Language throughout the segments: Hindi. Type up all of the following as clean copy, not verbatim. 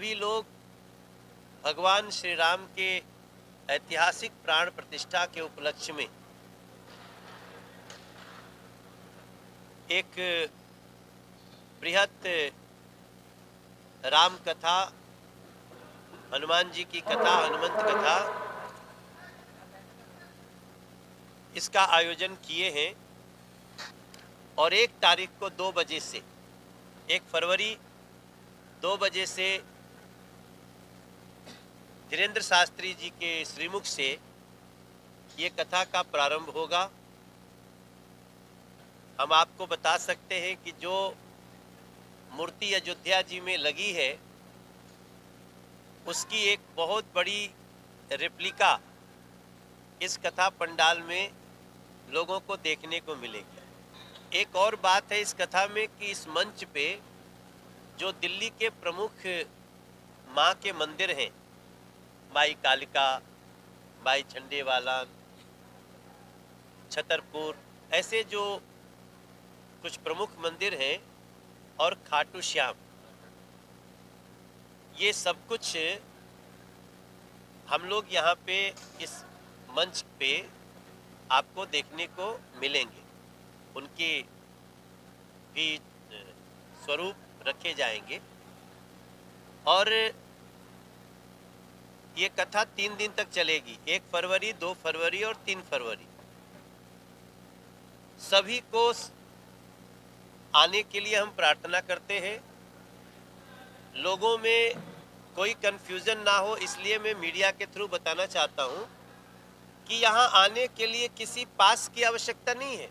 सभी लोग भगवान श्री राम के ऐतिहासिक प्राण प्रतिष्ठा के उपलक्ष्य में एक बृहत राम कथा, हनुमान जी की कथा, हनुमंत कथा, इसका आयोजन किए हैं। और 1 तारीख को 2 बजे से 1 फरवरी 2 बजे से धीरेन्द्र शास्त्री जी के श्रीमुख से ये कथा का प्रारंभ होगा। हम आपको बता सकते हैं कि जो मूर्ति अयोध्या जी में लगी है उसकी एक बहुत बड़ी रेप्लिका इस कथा पंडाल में लोगों को देखने को मिलेगी। एक और बात है इस कथा में कि इस मंच पे जो दिल्ली के प्रमुख माँ के मंदिर हैं, माई कालिका, माई झंडेवाला, छतरपुर, ऐसे जो कुछ प्रमुख मंदिर हैं और खाटू श्याम, ये सब कुछ हम लोग यहाँ पे इस मंच पे आपको देखने को मिलेंगे। उनके भी स्वरूप रखे जाएंगे और ये कथा 3 दिन तक चलेगी। 1 फरवरी, 2 फरवरी और 3 फरवरी। सभी को आने के लिए हम प्रार्थना करते हैं। लोगों में कोई कंफ्यूजन ना हो, इसलिए मैं मीडिया के थ्रू बताना चाहता हूं कि यहाँ आने के लिए किसी पास की आवश्यकता नहीं है।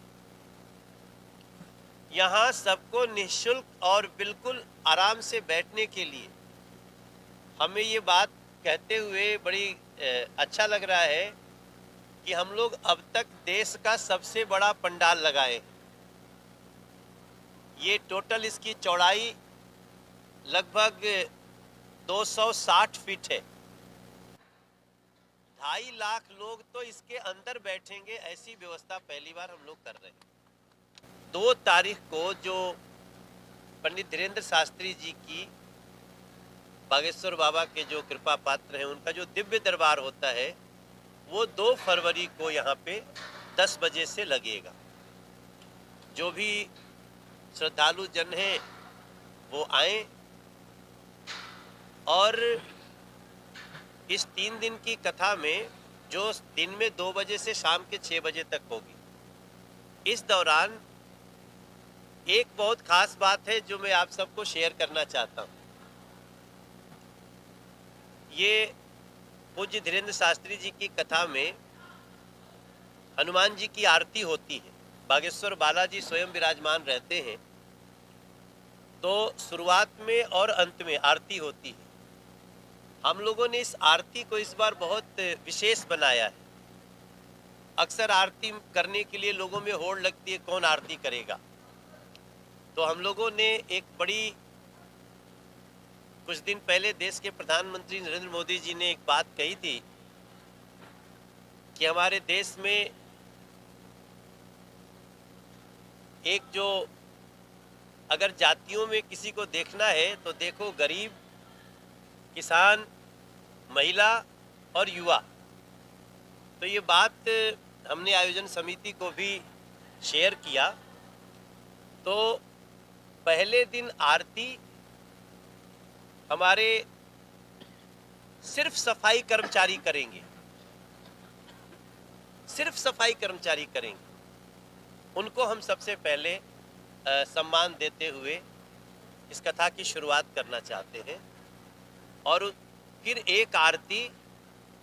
यहाँ सबको निःशुल्क और बिल्कुल आराम से बैठने के लिए, हमें ये बात कहते हुए बड़ी अच्छा लग रहा है कि हम लोग अब तक देश का सबसे बड़ा पंडाल लगाए। ये टोटल इसकी चौड़ाई लगभग 260 फीट है। 2.5 लाख लोग तो इसके अंदर बैठेंगे, ऐसी व्यवस्था पहली बार हम लोग कर रहे हैं। 2 तारीख को जो पंडित धीरेन्द्र शास्त्री जी की, बागेश्वर बाबा के जो कृपा पात्र हैं, उनका जो दिव्य दरबार होता है वो 2 फरवरी को यहाँ पे 10 बजे से लगेगा। जो भी श्रद्धालु जन हैं वो आएं और इस 3 दिन की कथा में, जो दिन में 2 बजे से शाम के 6 बजे तक होगी, इस दौरान एक बहुत खास बात है जो मैं आप सबको शेयर करना चाहता हूँ। ये पूज्य धीरेन्द्र शास्त्री जी की कथा में हनुमान जी की आरती होती है। बागेश्वर बालाजी स्वयं विराजमान रहते हैं, तो शुरुआत में और अंत में आरती होती है। हम लोगों ने इस आरती को इस बार बहुत विशेष बनाया है। अक्सर आरती करने के लिए लोगों में होड़ लगती है, कौन आरती करेगा। तो हम लोगों ने एक बड़ी, कुछ दिन पहले देश के प्रधानमंत्री नरेंद्र मोदी जी ने एक बात कही थी कि हमारे देश में एक जो, अगर जातियों में किसी को देखना है तो देखो गरीब, किसान, महिला और युवा। तो ये बात हमने आयोजन समिति को भी शेयर किया। तो पहले दिन आरती हमारे सिर्फ सफाई कर्मचारी करेंगे, सिर्फ सफाई कर्मचारी करेंगे। उनको हम सबसे पहले सम्मान देते हुए इस कथा की शुरुआत करना चाहते हैं। और फिर एक आरती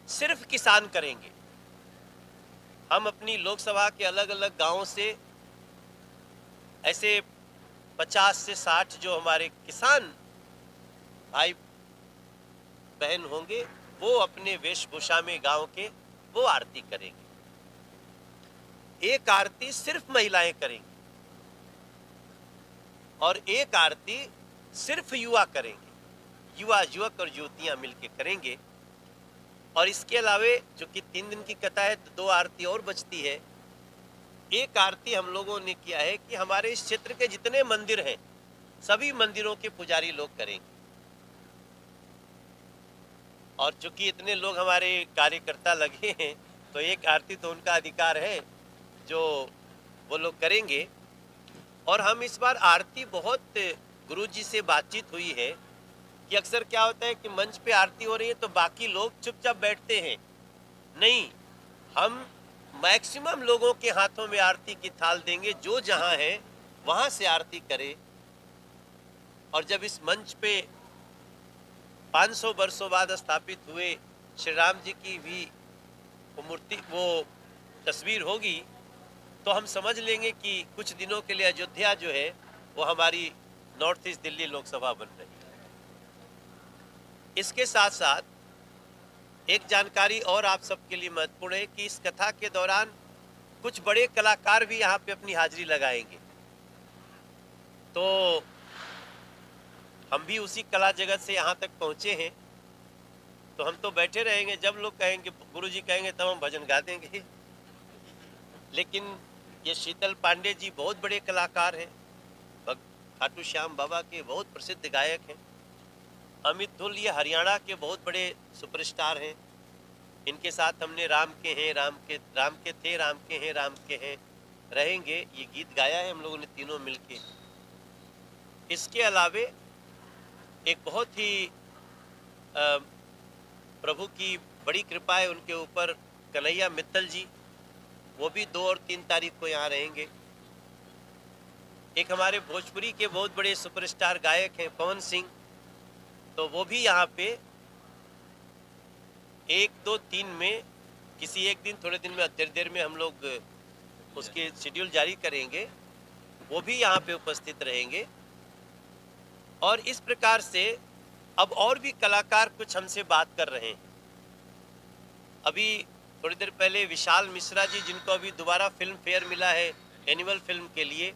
सिर्फ किसान करेंगे। हम अपनी लोकसभा के अलग अलग गांवों से ऐसे 50 से 60 जो हमारे किसान भाई बहन होंगे, वो अपने वेशभूषा में गांव के वो आरती करेंगे। एक आरती सिर्फ महिलाएं करेंगी और एक आरती सिर्फ युवा करेंगे। युवा, युवक और युवतियां मिलकर करेंगे। और इसके अलावे जो कि 3 दिन की कथा है तो 2 आरती और बचती है। एक आरती हम लोगों ने किया है कि हमारे इस क्षेत्र के जितने मंदिर हैं, सभी मंदिरों के पुजारी लोग करेंगे। और चूंकि इतने लोग हमारे कार्यकर्ता लगे हैं तो एक आरती तो उनका अधिकार है जो वो लोग करेंगे। और हम इस बार आरती बहुत गुरुजी से बातचीत हुई है कि अक्सर क्या होता है कि मंच पे आरती हो रही है तो बाकी लोग चुपचाप बैठते हैं। नहीं, हम मैक्सिमम लोगों के हाथों में आरती की थाल देंगे, जो जहां है वहां से आरती करे। और जब इस मंच पे 500 वर्षों बाद स्थापित हुए श्री राम जी की भी वो मूर्ति, वो तस्वीर होगी, तो हम समझ लेंगे कि कुछ दिनों के लिए अयोध्या जो है वो हमारी नॉर्थ ईस्ट दिल्ली लोकसभा बन रही है। इसके साथ साथ एक जानकारी और आप सबके लिए महत्वपूर्ण है कि इस कथा के दौरान कुछ बड़े कलाकार भी यहाँ पे अपनी हाजिरी लगाएंगे। तो हम भी उसी कला जगत से यहाँ तक पहुँचे हैं, तो हम तो बैठे रहेंगे, जब लोग कहेंगे गुरुजी कहेंगे तब हम भजन गा देंगे। लेकिन ये शीतल पांडे जी बहुत बड़े कलाकार हैं, खाटू श्याम बाबा के बहुत प्रसिद्ध गायक हैं। अमित धुल ये हरियाणा के बहुत बड़े सुपरस्टार हैं। इनके साथ हमने राम के हैं, राम के थे, राम के हैं, राम के हैं रहेंगे, ये गीत गाया है हम लोगों ने तीनों मिलके। इसके अलावे एक बहुत ही प्रभु की बड़ी कृपा है उनके ऊपर, कन्हैया मित्तल जी, वो भी 2 और 3 तारीख को यहाँ रहेंगे। एक हमारे भोजपुरी के बहुत बड़े सुपरस्टार गायक हैं पवन सिंह, तो वो भी यहाँ पे 1, 2, 3 में किसी एक दिन, थोड़े दिन में, देर में हम लोग उसके शेड्यूल जारी करेंगे, वो भी यहाँ पे उपस्थित रहेंगे। और इस प्रकार से अब और भी कलाकार कुछ हमसे बात कर रहे हैं। अभी थोड़ी देर पहले विशाल मिश्रा जी, जिनको अभी दोबारा फिल्म फेयर मिला है एनिमल फिल्म के लिए,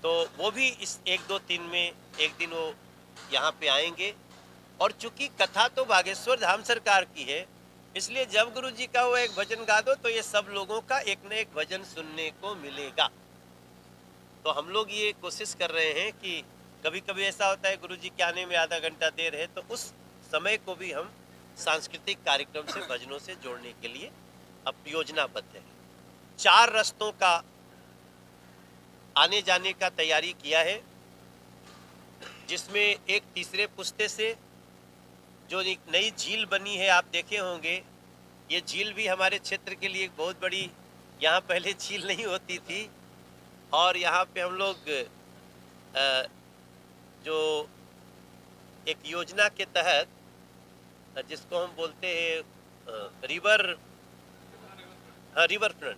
तो वो भी इस 1, 2, 3 में एक दिन वो यहाँ पे आएंगे। और चूंकि कथा तो बागेश्वर धाम सरकार की है, इसलिए जब गुरु जी का वो एक भजन गा दो तो ये सब लोगों का एक न एक भजन सुनने को मिलेगा। तो हम लोग ये कोशिश कर रहे हैं कि कभी कभी ऐसा होता है गुरु जी के आने में आधा घंटा देर है, तो उस समय को भी हम सांस्कृतिक कार्यक्रम से, भजनों से जोड़ने के लिए अब योजनाबद्ध है। 4 रस्तों का आने जाने का तैयारी किया है, जिसमें एक तीसरे पुस्ते से जो एक नई झील बनी है, आप देखे होंगे, ये झील भी हमारे क्षेत्र के लिए एक बहुत बड़ी, यहाँ पहले झील नहीं होती थी। और यहाँ पे हम लोग जो एक योजना के तहत, जिसको हम बोलते हैं river front,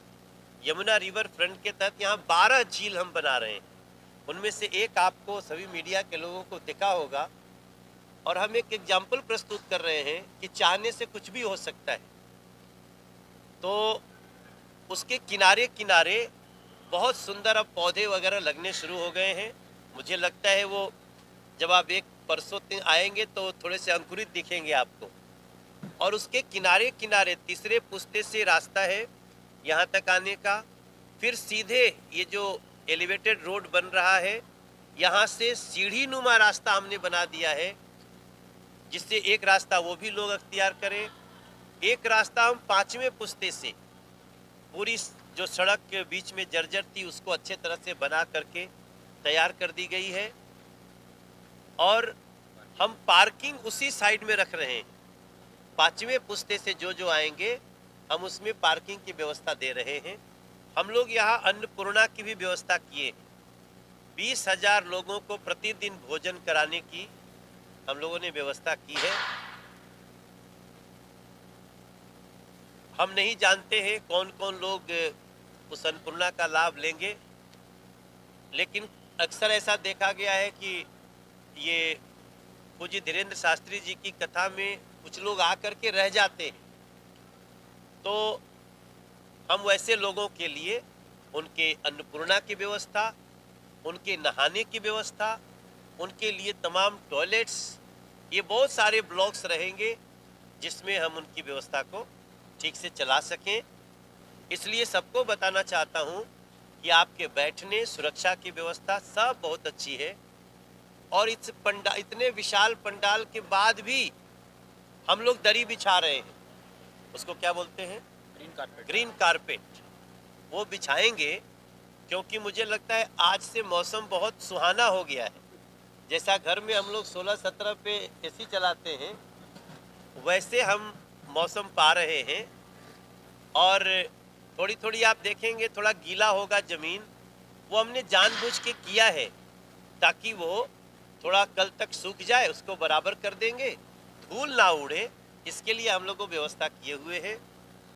Yamuna river front के तहत यहाँ 12 झील हम बना रहे हैं। उनमें से एक आपको सभी मीडिया के लोगों को दिखा होगा। और हम एक एग्जाम्पल प्रस्तुत कर रहे हैं कि चाहने से कुछ भी हो सकता है। तो उसके किनारे किनारे बहुत सुंदर अब पौधे वगैरह लगने शुरू हो गए हैं। मुझे लगता है वो जब आप एक परसों दिन आएंगे तो थोड़े से अंकुरित दिखेंगे आपको। और उसके किनारे किनारे तीसरे पुस्ते से रास्ता है यहाँ तक आने का। फिर सीधे ये जो एलिवेटेड रोड बन रहा है, यहाँ से सीढ़ी नुमा रास्ता हमने बना दिया है, जिससे एक रास्ता वो भी लोग अख्तियार करें। एक रास्ता हम 5वें पुस्ते से, पूरी जो सड़क के बीच में जर्जर थी उसको अच्छे तरह से बना करके तैयार कर दी गई है। और हम पार्किंग उसी साइड में रख रहे हैं। 5वें पुस्ते से जो आएंगे हम उसमें पार्किंग की व्यवस्था दे रहे हैं। हम लोग यहाँ अन्नपूर्णा की भी व्यवस्था किए। 20,000 लोगों को प्रतिदिन भोजन कराने की हम लोगों ने व्यवस्था की है। हम नहीं जानते हैं कौन कौन लोग उस अन्नपूर्णा का लाभ लेंगे, लेकिन अक्सर ऐसा देखा गया है कि ये पूज्य धीरेन्द्र शास्त्री जी की कथा में कुछ लोग आकर के रह जाते हैं। तो हम वैसे लोगों के लिए उनके अन्नपूर्णा की व्यवस्था, उनके नहाने की व्यवस्था, उनके लिए तमाम टॉयलेट्स, ये बहुत सारे ब्लॉक्स रहेंगे जिसमें हम उनकी व्यवस्था को ठीक से चला सकें। इसलिए सबको बताना चाहता हूं कि आपके बैठने, सुरक्षा की व्यवस्था सब बहुत अच्छी है। और इतने विशाल पंडाल के बाद भी हम लोग दरी बिछा रहे हैं, उसको क्या बोलते हैं, ग्रीन कारपेट। ग्रीन कारपेट, वो बिछाएंगे, क्योंकि मुझे लगता है आज से मौसम बहुत सुहाना हो गया है। जैसा घर में हम लोग 16-17 पे एसी चलाते हैं, वैसे हम मौसम पा रहे हैं। और थोड़ी थोड़ी आप देखेंगे थोड़ा गीला होगा ज़मीन, वो हमने जानबूझ के किया है ताकि वो थोड़ा कल तक सूख जाए, उसको बराबर कर देंगे, धूल ना उड़े, इसके लिए हम लोग को व्यवस्था किए हुए हैं।